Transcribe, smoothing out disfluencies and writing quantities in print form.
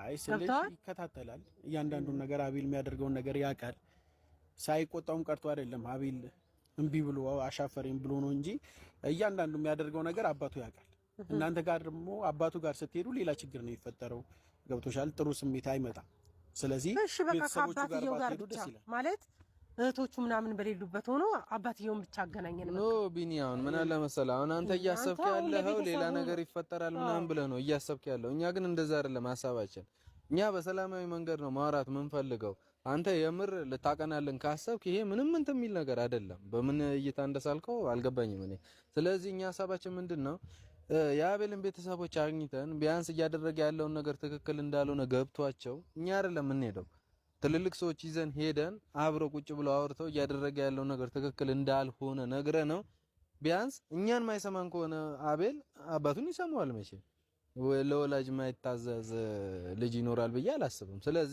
አይ ስለሽ ይከታተላል እያንዳንዱን ነገር አቤል የሚያደርገውን ነገር ያውቃል። ሳይቆጣውም ቀርቶ አይደለም አቤል እምቢ ብሎ አሻፈረኝ ብሎ ነው እንጂ እያንዳንዱ የሚያደርገው ነገር አባቱ ያውቃል። እናንተ ጋር ደግሞ አባቱ ጋር ስትሄዱ ሌላ ችግር ነው የሚፈጠረው። ገብቶሻል? ጥሩ ስሜት አይመጣም። ስለዚህ ቤተሰቦቹ ጋር ባትሄዱ ደስ ይላል ማለት እህቶቹ ምናምን በሌሉበት ሆኖ አባትየውን ብቻ አገናኘን ነው። ቢኒያውን ምን አለ መሰለህ አሁን አንተ እያሰብክ ያለኸው ሌላ ነገር ይፈጠራል ምናምን ብለህ ነው እያሰብክ ያለው። እኛ ግን እንደዛ አይደለም ሐሳባችን። እኛ በሰላማዊ መንገድ ነው ማውራት የምንፈልገው። አንተ የምር ልታቀናልን ካሰብክ ይሄ ምንም እንትን የሚል ነገር አይደለም። በምን እይታ እንደሳልከው አልገባኝም እኔ። ስለዚህ እኛ ሐሳባችን ምንድነው የአቤልን ቤተሰቦች አግኝተን ቢያንስ እያደረገ ያለውን ነገር ትክክል እንዳልሆነ ገብቷቸው እኛ አይደለም የምንሄደው ትልልቅ ሰዎች ይዘን ሄደን አብረው ቁጭ ብለው አውርተው እያደረገ ያለው ነገር ትክክል እንዳልሆነ ነግረ ነው። ቢያንስ እኛን ማይሰማን ከሆነ አቤል አባቱን ይሰማዋል። መቼ ለወላጅ ማይታዘዝ ልጅ ይኖራል ብዬ አላስብም። ስለዚህ